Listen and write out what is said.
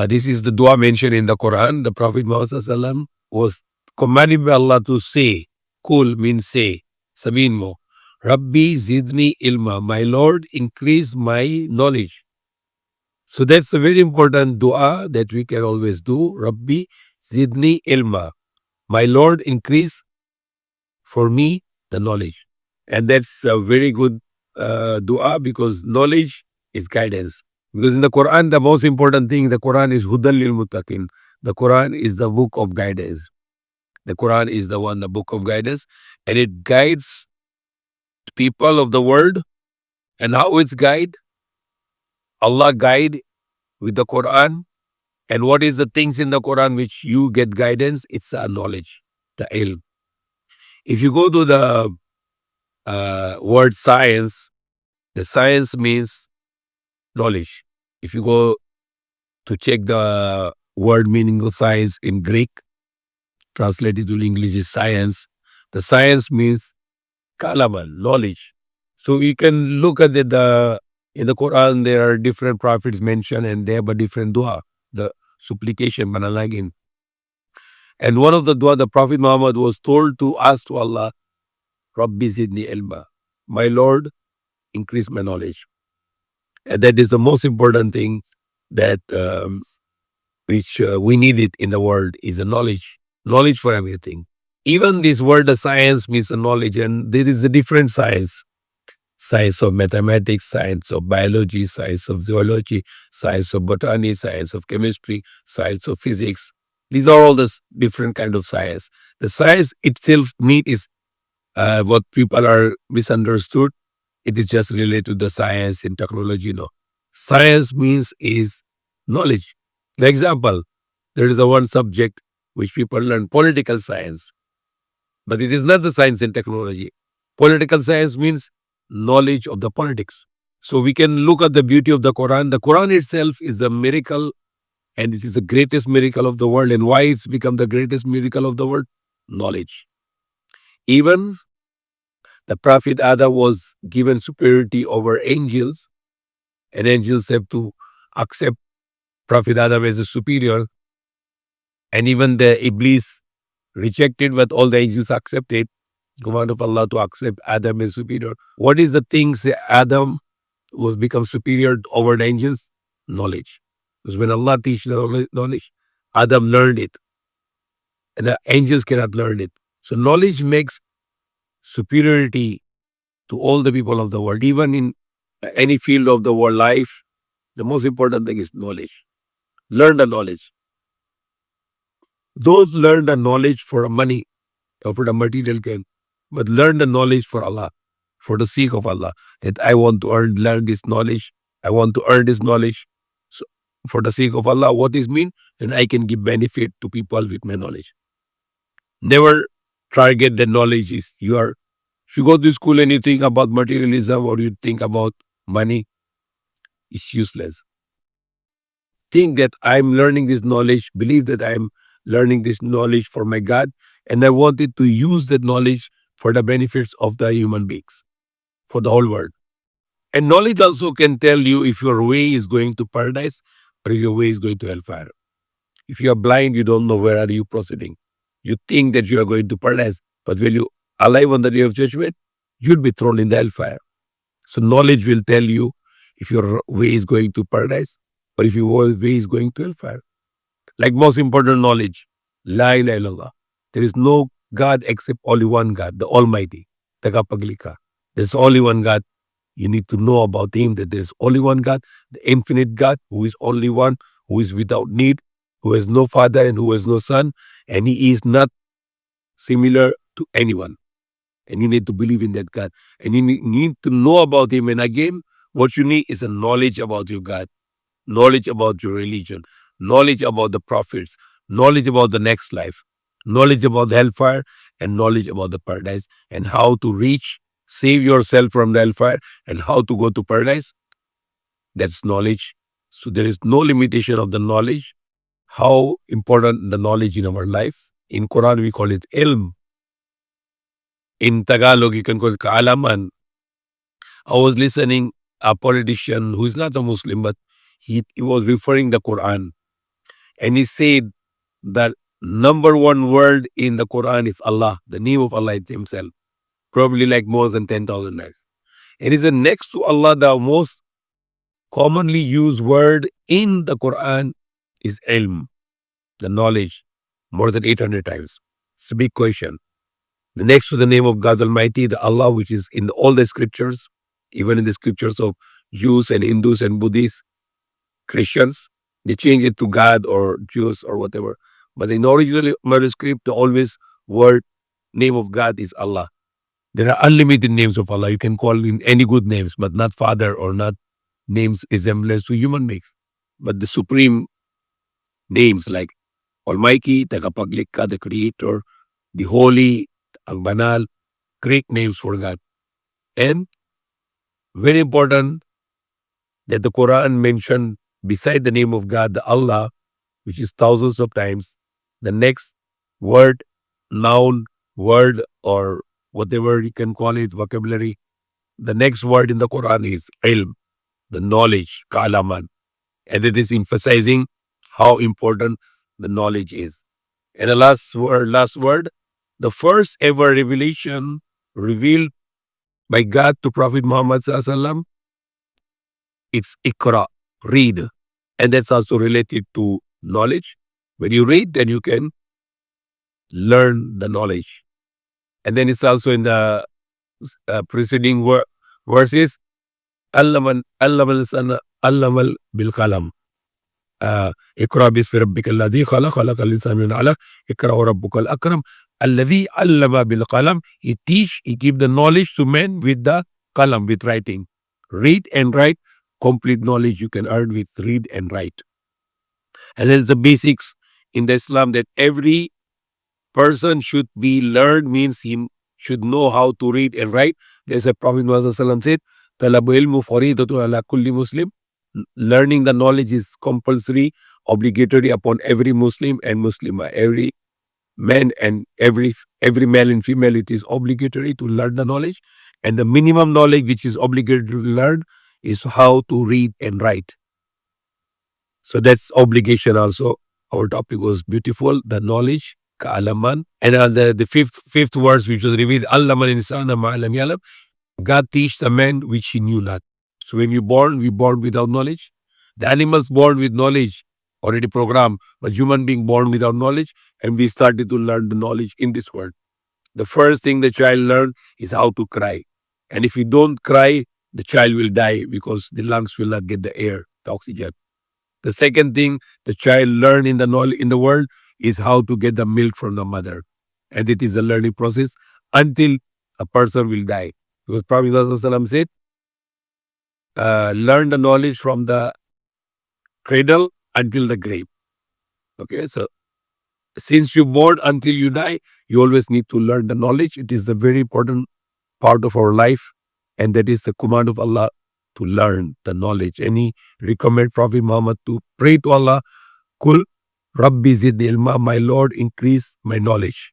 This is the dua mentioned in the Quran. The Prophet Muhammad was commanded by Allah to say, Kul means say, Sabeen mo, Rabbi Zidni Ilma, my Lord, increase my knowledge. So that's a very important dua that we can always do. Rabbi Zidni Ilma, my Lord, increase for me the knowledge. And that's a very good dua because knowledge is guidance. Because in the Quran, the most important thing, the Quran is Hudal lil Muttaqin. The Quran is the book of guidance. The Quran is the book of guidance, and it guides people of the world. And how it's guide? Allah guide with the Quran. And what is the things in the Quran which you get guidance? It's a knowledge, the ilm. If you go to the word science, the science means knowledge. If you go to check the word meaning of science in Greek, translated to English is science. The science means kalaman, knowledge. So you can look at it, in the Quran, there are different prophets mentioned and they have a different dua, the supplication, manalagin. And one of the dua, the Prophet Muhammad was told to ask to Allah, Rabbi Zidni Ilma, my Lord, increase my knowledge. And that is the most important thing that which we need it in the world is a knowledge for everything. Even this word of science means a knowledge, and there is a different science. Science of mathematics, science of biology, science of zoology, science of botany, science of chemistry, science of physics. These are all the different kind of science. The science itself is what people are misunderstood. It is just related to the science and technology. No, science means is knowledge. For example, there is a one subject which people learn, political science, but it is not the science and technology. Political science means knowledge of the politics. So we can look at the beauty of the Quran. The Quran itself is the miracle, and it is the greatest miracle of the world. And why it's become the greatest miracle of the world? Knowledge. Even the Prophet Adam was given superiority over angels, and angels have to accept Prophet Adam as a superior. And even the Iblis rejected, but all the angels accepted. Command of Allah to accept Adam as superior. What is the things Adam was become superior over the angels? Knowledge. Because when Allah teaches the knowledge, Adam learned it. And the angels cannot learn it. So knowledge makes superiority to all the people of the world. Even in any field of the world life, the most important thing is knowledge. Learn the knowledge. Don't learn the knowledge for money or for the material gain, but learn the knowledge for Allah, for the sake of Allah. That I want to learn this knowledge. I want to earn this knowledge. So for the sake of Allah, what this mean? Then I can give benefit to people with my knowledge. Never target the knowledge is if you go to school and you think about materialism or you think about money, it's useless. Think that I'm learning this knowledge, believe that I'm learning this knowledge for my God, and I wanted to use that knowledge for the benefits of the human beings, for the whole world. And knowledge also can tell you if your way is going to paradise or if your way is going to hellfire. If you are blind, you don't know where are you proceeding. You think that you are going to paradise, but when you alive on the day of judgment, you'll be thrown in the hellfire. So knowledge will tell you if your way is going to paradise or if your way is going to hellfire. Like most important knowledge, La ilaha illallah. There is no God except only one God, the Almighty, Tagapaglika. There's only one God. You need to know about Him, that there's only one God, the infinite God, who is only one, who is without need, who has no father and who has no son, and He is not similar to anyone. And you need to believe in that God. And you need to know about Him. And again, what you need is a knowledge about your God, knowledge about your religion, knowledge about the prophets, knowledge about the next life, knowledge about the hellfire, and knowledge about the paradise, and how to save yourself from the hellfire, and how to go to paradise. That's knowledge. So there is no limitation of the knowledge. How important the knowledge in our life. In Quran, we call it ilm. In Tagalog, you can call it kaalaman. I was listening a politician who is not a Muslim, but he was referring the Quran. And he said that number one word in the Quran is Allah, the name of Allah himself, probably like more than 10,000 times. And is the next to Allah, the most commonly used word in the Quran is ilm, the knowledge, more than 800 times. It's a big question. The next to the name of God Almighty, the Allah, which is in all the scriptures, even in the scriptures of Jews and Hindus and Buddhists, Christians, they change it to God or Jews or whatever. But in the original manuscript, the always word name of God is Allah. There are unlimited names of Allah. You can call in any good names, but not Father or not names resemblance to human beings. But the supreme names like Almighty, Tagapaglikha, the Creator, the Holy, Ang Banal, great names for God. And very important that the Quran mentioned beside the name of God, the Allah, which is thousands of times, the next word, noun, word, or whatever you can call it, vocabulary, the next word in the Quran is ilm, the knowledge, ka'alaman. And it is emphasizing how important the knowledge is. And the last word, the first ever revelation revealed by God to Prophet Muhammad Sallallahu Alaihi Wasallam, it's Iqra, read. And that's also related to knowledge. When you read, then you can learn the knowledge. And then it's also in the preceding verses, Allamal bil qalam. Iqra bismi rabbika alladhi khalaq, khalaqal insana min 'alaq, Iqra wa rabbukal akram, alladhi allama bil qalam. He give the knowledge to men with the qalam, with writing. Read and write, complete knowledge you can earn with read and write. And there's the basics in the Islam that every person should be learned, means he should know how to read and write. There's a Prophet Muhammad said, Talabu ilmu faridatu ala kulli Muslim. Learning the knowledge is compulsory, obligatory upon every Muslim and Muslimah. Every man and every male and female, it is obligatory to learn the knowledge. And the minimum knowledge which is obligatory to learn is how to read and write. So that's obligation also. Our topic was beautiful, the knowledge, ka'alaman. And the fifth verse which was revealed, Allamal insana ma'alam yalam. God teach the man which he knew not. So when we born without knowledge. The animals born with knowledge, already programmed, but human being born without knowledge, and we started to learn the knowledge in this world. The first thing the child learn is how to cry. And if you don't cry, the child will die because the lungs will not get the air, the oxygen. The second thing the child learn in the world is how to get the milk from the mother. And it is a learning process until a person will die. Because Prophet Muhammad said, learn the knowledge from the cradle until the grave. Okay, so since you're born until you die, you always need to learn the knowledge. It is the very important part of our life. And that is the command of Allah to learn the knowledge. And he recommended Prophet Muhammad to pray to Allah, Kul Rabbi Zidni Ilma, my Lord, increase my knowledge.